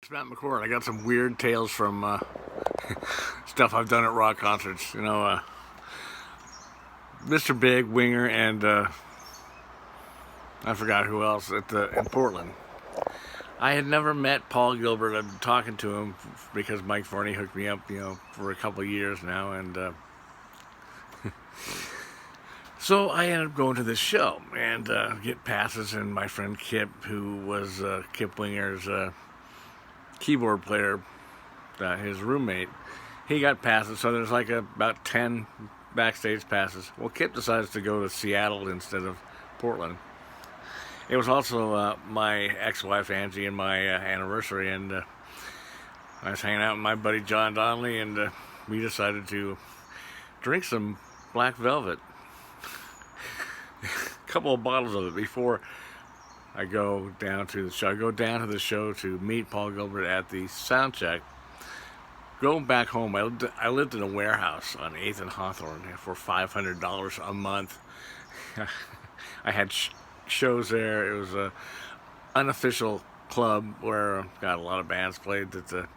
It's Matt McCord. I got some weird tales from stuff I've done at rock concerts. Mr. Big, Winger, and I forgot who else in Portland. I had never met Paul Gilbert. I've been talking to him because Mike Varney hooked me up, for a couple of years now, and so I ended up going to this show and get passes. And my friend Kip, who was Kip Winger's keyboard player, his roommate, he got passes. So there's like about 10 backstage passes. Well, Kip decides to go to Seattle instead of Portland. It was also my ex-wife Angie and my anniversary, and I was hanging out with my buddy John Donnelly, and we decided to drink some Black Velvet. A couple of bottles of it before I go down to the show. I go down to the show to meet Paul Gilbert at the sound check. Going back home, I lived in a warehouse on 8th and Hawthorne for $500 a month. I had shows there. It was a unofficial club where a lot of bands played that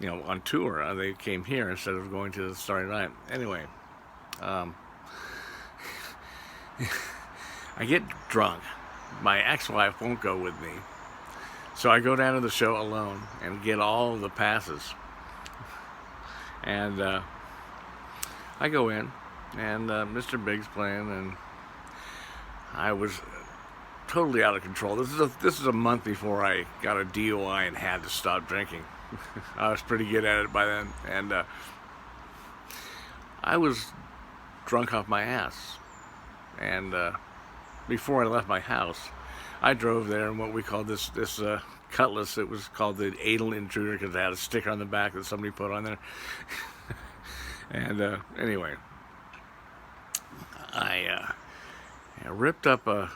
on tour. They came here instead of going to the Starry Night. Anyway, I get drunk. My ex-wife won't go with me, so I go down to the show alone and get all of the passes. And I go in, and Mr. Big's playing, and I was totally out of control. This is a month before I got a DUI and had to stop drinking. I was pretty good at it by then, and I was drunk off my ass. And before I left my house, I drove there in what we called this Cutlass. It was called the Anal Intruder because it had a sticker on the back that somebody put on there. And anyway, I ripped up a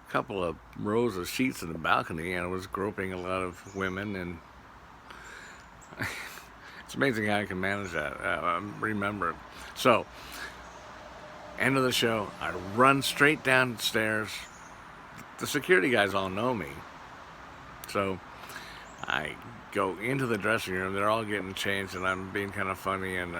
couple of rows of sheets in the balcony, and I was groping a lot of women, and it's amazing how I can manage that. Remember it. So, end of the show, I run straight downstairs. The security guys all know me, so I go into the dressing room. They're all getting changed, and I'm being kind of funny, and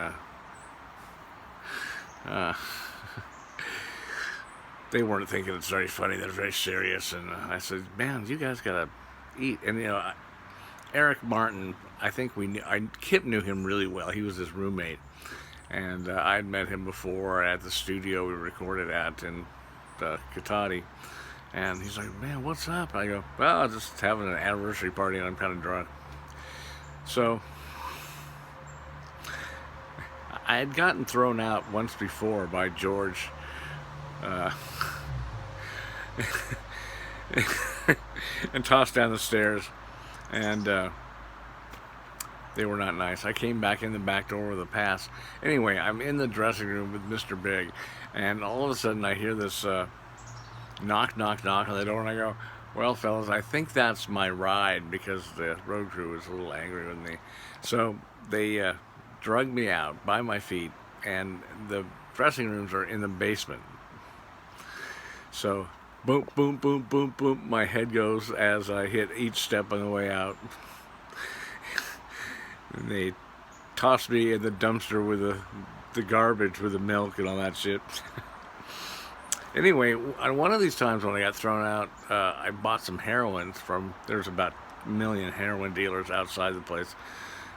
they weren't thinking it's very funny. They're very serious, and I said, "Man, you guys gotta eat." And Eric Martin, I think Kip knew him really well. He was his roommate, and I'd met him before at the studio we recorded at in Katati. And he's like, "Man, what's up?" I go, "Well, I'm just having an anniversary party, and I'm kind of drunk." So I had gotten thrown out once before by George. And tossed down the stairs, and they were not nice. I came back in the back door with a pass. Anyway, I'm in the dressing room with Mr. Big, and all of a sudden I hear this knock, knock, knock on the door, and I go, "Well, fellas, I think that's my ride," because the road crew was a little angry with me. So they drug me out by my feet, and the dressing rooms are in the basement. So boom, boom, boom, boom, boom, my head goes as I hit each step on the way out. And they tossed me in the dumpster with the garbage with the milk and all that shit. Anyway, on one of these times when I got thrown out, I bought some heroin there's about 1 million heroin dealers outside the place,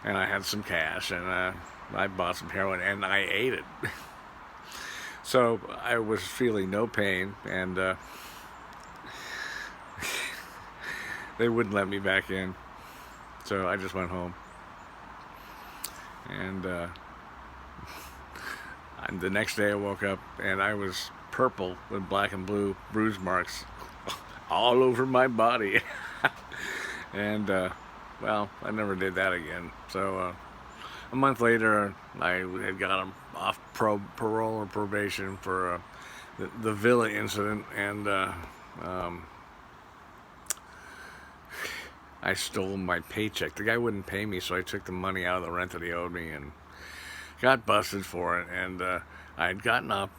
and I had some cash, and I bought some heroin, and I ate it. So I was feeling no pain, and they wouldn't let me back in. So I just went home. And the next day I woke up, and I was purple with black and blue bruise marks all over my body. And, well, I never did that again. So a month later, I had got him off parole or probation for the Villa incident, and I stole my paycheck. The guy wouldn't pay me, so I took the money out of the rent that he owed me and got busted for it. And I had gotten off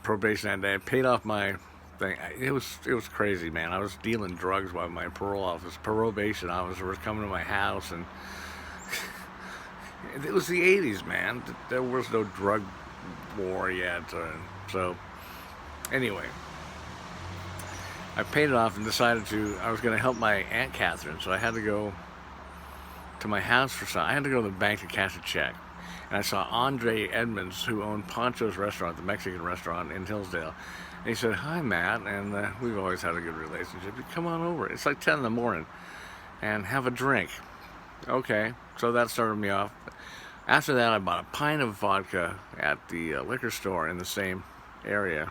probation that day. I paid off my thing. It was crazy, man. I was dealing drugs while my probation officer was coming to my house, and it was the '80s, man. There was no drug war yet. So anyway, I paid it off and decided I was going to help my Aunt Catherine, so I had to go to my house for something. I had to go to the bank to cash a check. And I saw Andre Edmonds, who owned Pancho's restaurant, the Mexican restaurant in Hillsdale. And he said, "Hi, Matt," and we've always had a good relationship. Come on over. It's like 10 in the morning, and have a drink. Okay, so that started me off. After that, I bought a pint of vodka at the liquor store in the same area.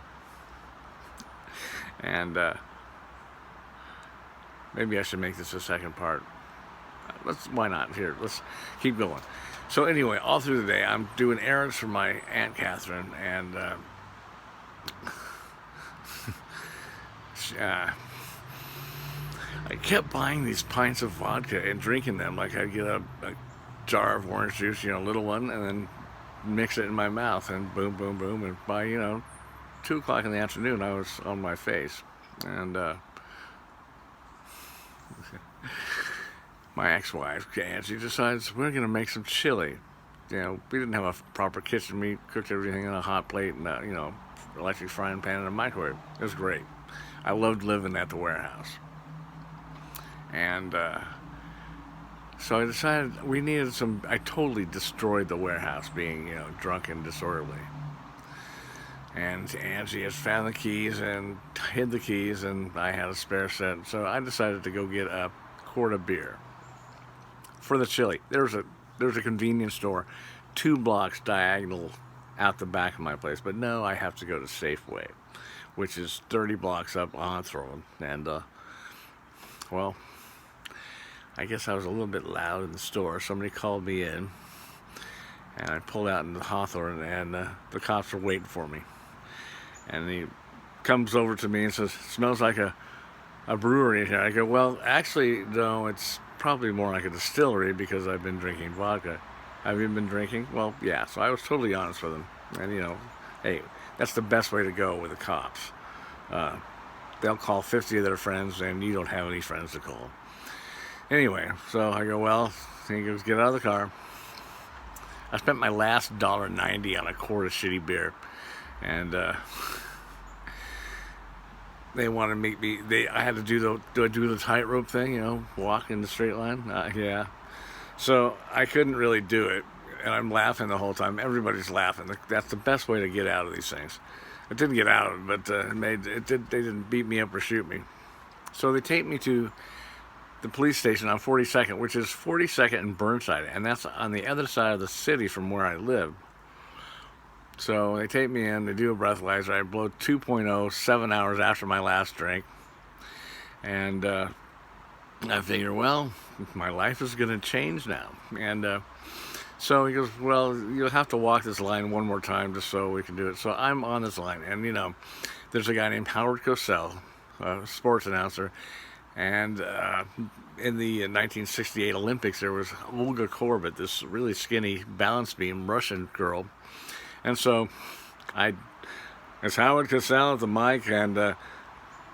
And maybe I should make this a second part. Why not? Here, let's keep going. So anyway, all through the day, I'm doing errands for my Aunt Catherine, and I kept buying these pints of vodka and drinking them. Like I'd get a jar of orange juice, a little one, and then mix it in my mouth, and boom, boom, boom, and by 2 o'clock in the afternoon, I was on my face, and my ex-wife, Angie, decides we're going to make some chili. We didn't have a proper kitchen. We cooked everything in a hot plate and electric frying pan and a microwave. It was great. I loved living at the warehouse. And so I decided we needed some. I totally destroyed the warehouse, being drunk and disorderly. And Angie had found the keys and hid the keys, and I had a spare set. So I decided to go get a quart of beer for the chili. There's a convenience store 2 blocks diagonal out the back of my place, but no, I have to go to Safeway, which is 30 blocks up on Hawthorne. And well, I guess I was a little bit loud in the store. Somebody called me in, and I pulled out into Hawthorne, and the cops were waiting for me. And he comes over to me and says, "Smells like a brewery in here." I go, "Well, actually, no, it's probably more like a distillery because I've been drinking vodka." "Have you been drinking?" "Well, yeah." So I was totally honest with him. And, hey, that's the best way to go with the cops. They'll call 50 of their friends, and you don't have any friends to call. Anyway, so I go, "Well," he goes, "get out of the car." I spent my last $1.90 on a quart of shitty beer. And they wanted to make me. I had to do the tightrope thing, walk in the straight line. Yeah. So I couldn't really do it, and I'm laughing the whole time. Everybody's laughing. That's the best way to get out of these things. I didn't get out of it, but they didn't beat me up or shoot me. So they take me to the police station on 42nd, which is 42nd and Burnside, and that's on the other side of the city from where I live. So they take me in, they do a breathalyzer. I blow 2.0 7 hours after my last drink. And I figure, well, my life is going to change now. And so he goes, "Well, you'll have to walk this line one more time just so we can do it." So I'm on this line. And, there's a guy named Howard Cosell, a sports announcer. And in the 1968 Olympics, there was Olga Korbut, this really skinny balance beam Russian girl. And so it's Howard Cosell at the mic, and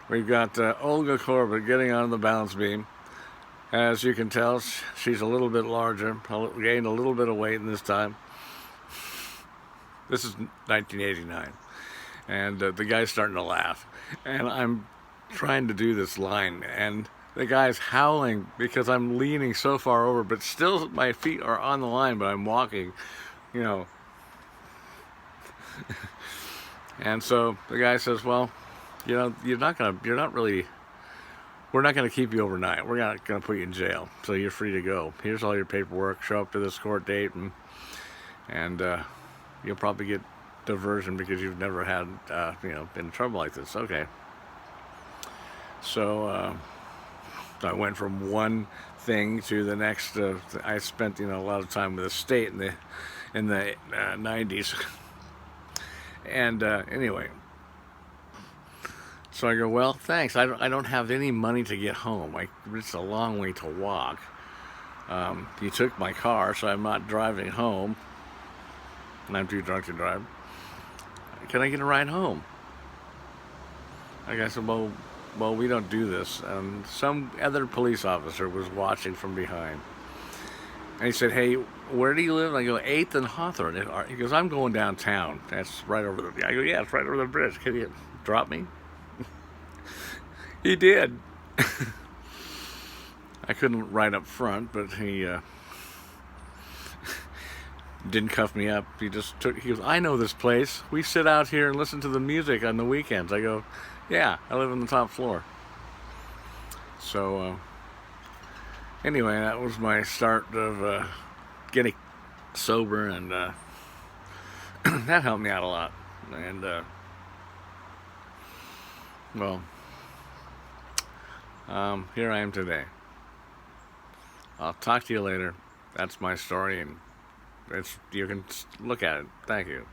we've got Olga Korbut getting on the balance beam. As you can tell, she's a little bit larger, gained a little bit of weight in this time. This is 1989. And the guy's starting to laugh. And I'm trying to do this line, and the guy's howling because I'm leaning so far over, but still my feet are on the line, but I'm walking, And so the guy says, "Well, we're not going to keep you overnight. We're not going to put you in jail. So you're free to go. Here's all your paperwork. Show up to this court date, and you'll probably get diversion because you've never had, been in trouble like this." Okay. So I went from one thing to the next. I spent, a lot of time with the state in the 90s. And anyway, so I go, "Well, thanks. I don't have any money to get home. It's a long way to walk. You took my car, so I'm not driving home, and I'm too drunk to drive. Can I get a ride home?" I said, well, we don't do this. And some other police officer was watching from behind. And he said, hey, where do you live? And I go, 8th and Hawthorne. He goes, I'm going downtown. That's right over the... I go, yeah, it's right over the bridge. Can you drop me? He did. I couldn't ride up front, but he didn't cuff me up. He goes, I know this place. We sit out here and listen to the music on the weekends. I go, yeah, I live on the top floor. So, anyway, that was my start of getting sober, and that helped me out a lot. And, well, here I am today. I'll talk to you later. That's my story, and you can look at it. Thank you.